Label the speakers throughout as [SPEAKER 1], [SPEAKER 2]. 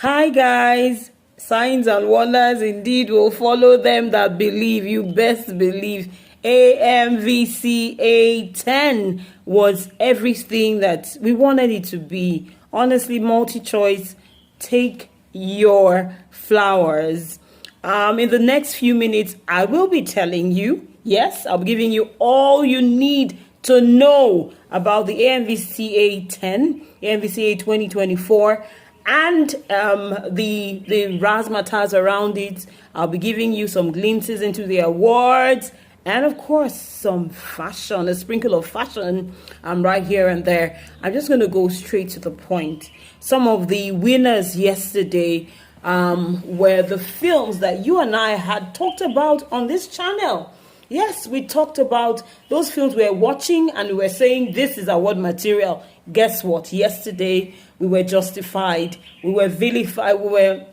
[SPEAKER 1] Hi guys, signs and wonders indeed will follow them that believe. You best believe. AMVCA10 was everything that we wanted it to be. Honestly, multi-choice, take your flowers. In the next few minutes, I will be telling you, yes, I'll be giving you all you need to know about the AMVCA10, AMVCA 2024, and the razzmatazz around it. I'll be giving you some glimpses into the awards, and of course some fashion, a sprinkle of fashion right here and there. I'm just going to go straight to the point. Some of the winners yesterday were the films that you and I had talked about on this channel. Yes, we talked about those films we were watching and we were saying this is award material. Guess what? Yesterday we were justified. We were vilified. We were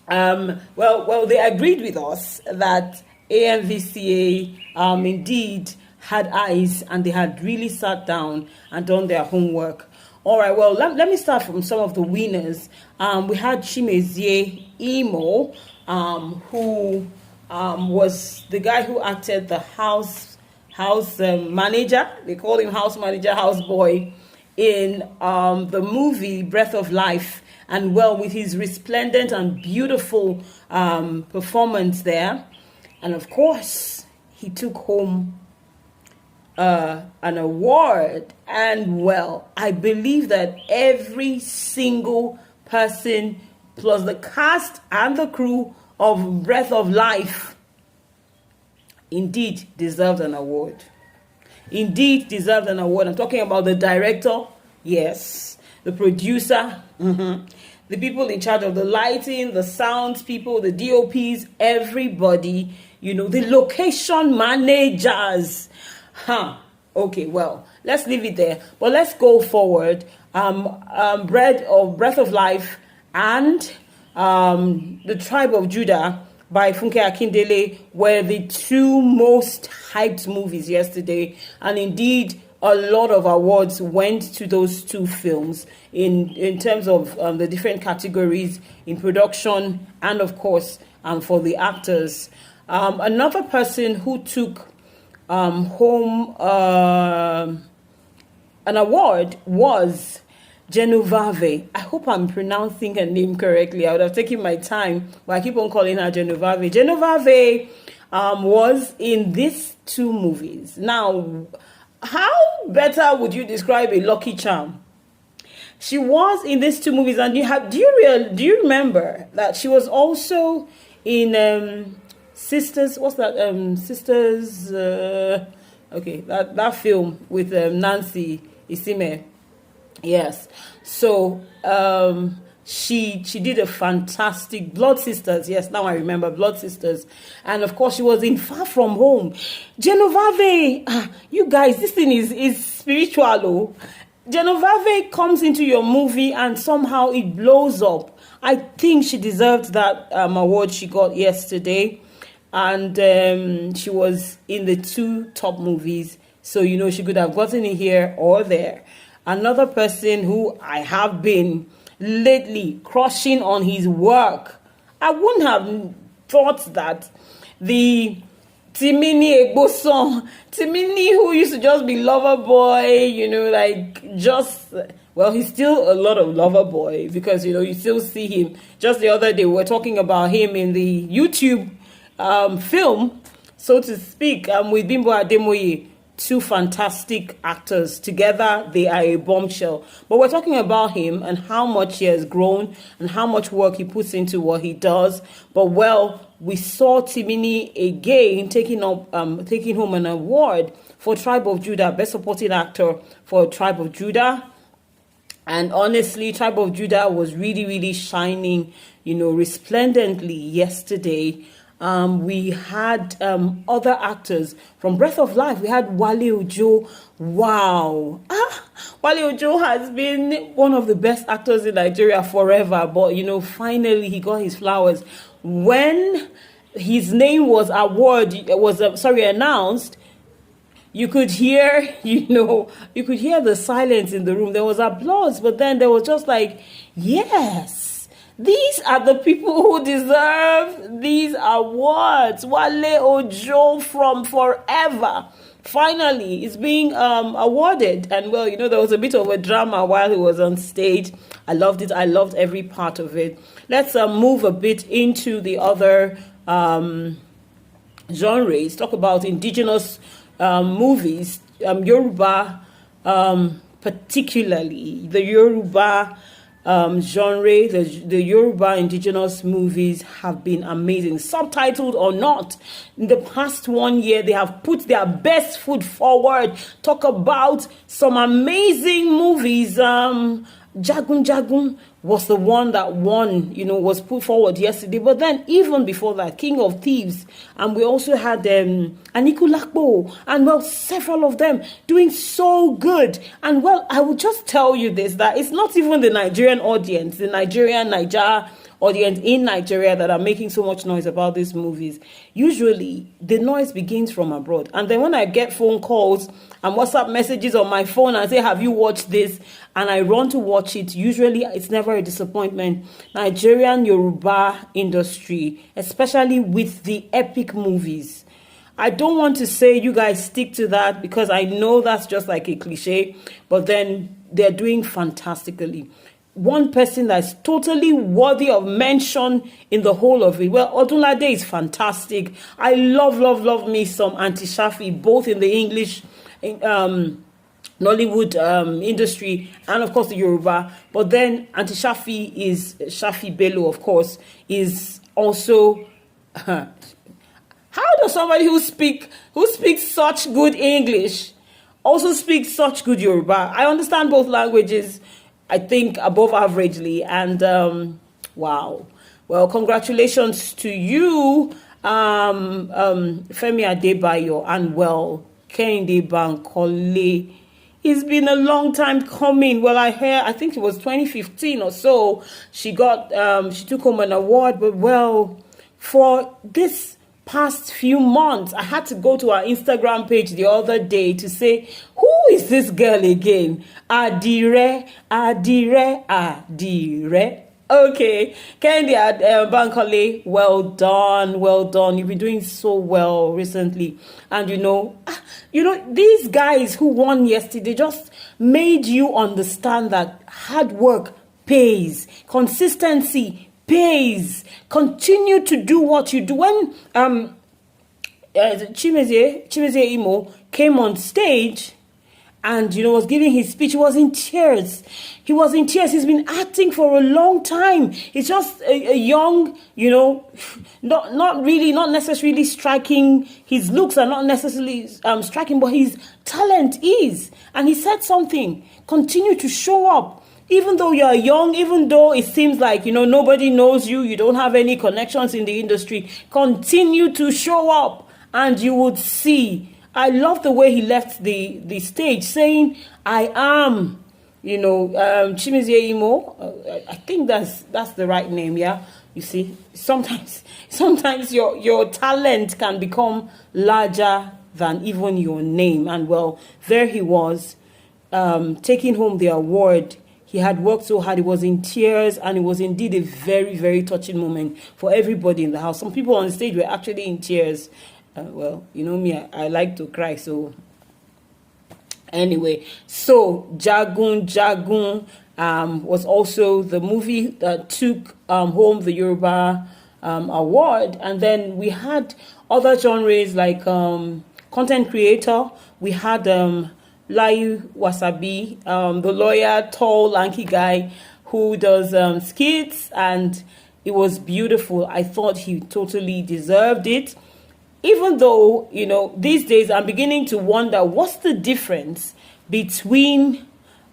[SPEAKER 1] well, they agreed with us that AMVCA indeed had eyes and they had really sat down and done their homework. All right, well, let me start from some of the winners. We had Chimezie Imo, who was the guy who acted the house manager. They call him house manager, house boy, in the movie Breath of Life. And well, with his resplendent and beautiful performance there. And of course, he took home an award. And well, I believe that every single person, plus the cast and the crew of Breath of Life, indeed deserved an award. Indeed deserved an award. I'm talking about the director, yes, the producer, the people in charge of the lighting, the sound people, the DOPs, everybody, the location managers. Okay, well, let's leave it there. But let's go forward. Breath of Life and The Tribe of Judah by Funke Akindele were the two most hyped movies yesterday, and indeed a lot of awards went to those two films in terms of the different categories in production and of course for the actors. Another person who took home an award was Genovave. I hope I'm pronouncing her name correctly. I would have taken my time, but I keep on calling her Genovave. Genovave was in these two movies. Now, how better would you describe a lucky charm? She was in these two movies, and do you remember that she was also in Sisters? What's that? Sisters. Okay, that film with Nancy Isime. Yes. So she did a fantastic Blood Sisters. Yes, now I remember Blood Sisters. And of course she was in Far From Home. Genovave, you guys, this thing is spiritual. Oh. Genovave comes into your movie and somehow it blows up. I think she deserved that award she got yesterday. And she was in the two top movies. So, she could have gotten it here or there. Another person who I have been lately crushing on his work. I wouldn't have thought that the Timini Egboson, Timini who used to just be lover boy, he's still a lot of lover boy because, you still see him. Just the other day, we were talking about him in the YouTube film, so to speak, with Bimbo Ademoye. Two fantastic actors together, they are a bombshell. But we're talking about him and how much he has grown and how much work he puts into what he does. But well, we saw Timini again taking home an award for Tribe of Judah, Best Supporting Actor for Tribe of Judah. And honestly, Tribe of Judah was really, really shining, resplendently yesterday. We had other actors from Breath of Life. We had Wale Ojo. Wow. Wale Ojo has been one of the best actors in Nigeria forever. But, finally he got his flowers. When his name was announced, you could hear, the silence in the room. There was applause, but then there was just like, yes. These are the people who deserve these awards. Wale Ojo from Forever finally is being awarded. And well, there was a bit of a drama while he was on stage. I loved it. I loved every part of it. Let's move a bit into the other genres. Talk about indigenous movies, Yoruba, particularly the Yoruba genre. The Yoruba indigenous movies have been amazing, subtitled or not. In the past 1 year, they have put their best foot forward. Talk about some amazing movies. Jagun Jagun was the one that won, was put forward yesterday. But then even before that, King of Thieves, and we also had Anikulakbo, and well, several of them doing so good. And well, I will just tell you this, that it's not even the Nigerian audience, the Niger audience in Nigeria that are making so much noise about these movies. Usually, the noise begins from abroad. And then when I get phone calls and WhatsApp messages on my phone and say, have you watched this? And I run to watch it, usually it's never a disappointment. Nigerian Yoruba industry, especially with the epic movies. I don't want to say you guys stick to that because I know that's just like a cliche, but then they're doing fantastically. One person that's totally worthy of mention in the whole of it. Well, Odunlade is fantastic. I love me some Auntie Shafi, both in the English Nollywood industry and of course the Yoruba. But then Auntie Shafi is Shafi Bello, of course, is also. How does somebody who speaks such good English also speak such good Yoruba? I understand both languages, I think above averagely, and wow. Well, congratulations to you, Femi Adebayo, and well, Kehinde Bankole. It's been a long time coming. Well, I think it was 2015 or so, she took home an award, but well, for this past few months, I had to go to her Instagram page the other day to say, who is this girl again? Adire. Okay, Kehinde Bankole, well done. You've been doing so well recently. And these guys who won yesterday just made you understand that hard work pays, consistency pays. Continue to do what you do. When Chimezie Imo came on stage and was giving his speech, he was in tears. He's been acting for a long time. He's just a young, not necessarily striking. His looks are not necessarily striking, but his talent is. And he said something. Continue to show up. Even though you're young, even though it seems like, nobody knows you, you don't have any connections in the industry, continue to show up and you would see. I love the way he left the stage saying, I am, Chimezie Imo. I think that's the right name, yeah? You see, sometimes your talent can become larger than even your name. And well, there he was, taking home the award. He had worked so hard, he was in tears, and it was indeed a very, very touching moment for everybody in the house. Some people on the stage were actually in tears. Well, you know me, I like to cry, so anyway. So, Jagun was also the movie that took home the Yoruba award. And then we had other genres like content creator. We had Layu Wasabi, the lawyer, tall, lanky guy who does skits, and it was beautiful. I thought he totally deserved it. Even though, these days I'm beginning to wonder what's the difference between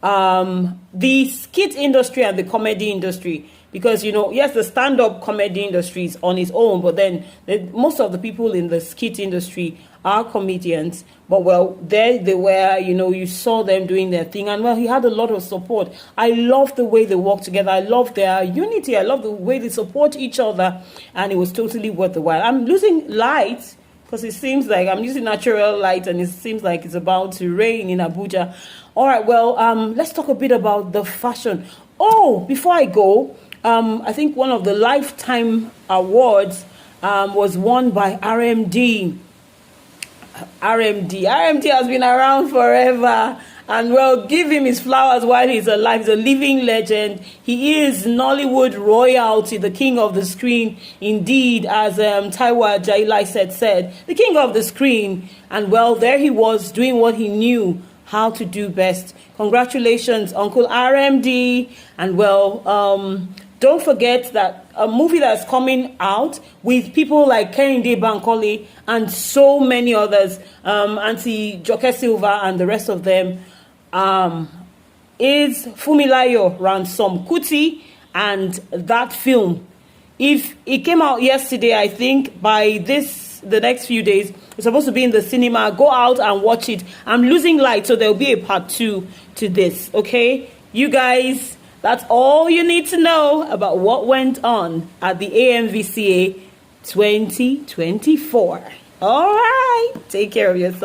[SPEAKER 1] the skit industry and the comedy industry. Because, yes, the stand-up comedy industry is on its own, but then most of the people in the skit industry are comedians. But, well, there they were, you saw them doing their thing. And, well, he had a lot of support. I love the way they work together. I love their unity. I love the way they support each other. And it was totally worth the while. I'm losing light because it seems like I'm using natural light and it seems like it's about to rain in Abuja. All right, well, let's talk a bit about the fashion. Oh, before I go, I think one of the lifetime awards was won by RMD. RMD has been around forever, and well, give him his flowers while he's alive. He's a living legend. He is Nollywood royalty, the king of the screen. Indeed, as Taiwa Jailai said, the king of the screen. And well, there he was doing what he knew how to do best. Congratulations, Uncle RMD. And well, don't forget that a movie that's coming out with people like Kehinde Bankole and so many others, Auntie Joke Silva and the rest of them, is Fumilayo Ransom Kuti. And that film, if it came out yesterday, I think by the next few days, it's supposed to be in the cinema. Go out and watch it. I'm losing light, so there'll be a part 2 to this, okay? You guys, that's all you need to know about what went on at the AMVCA 2024. All right, take care of yourself.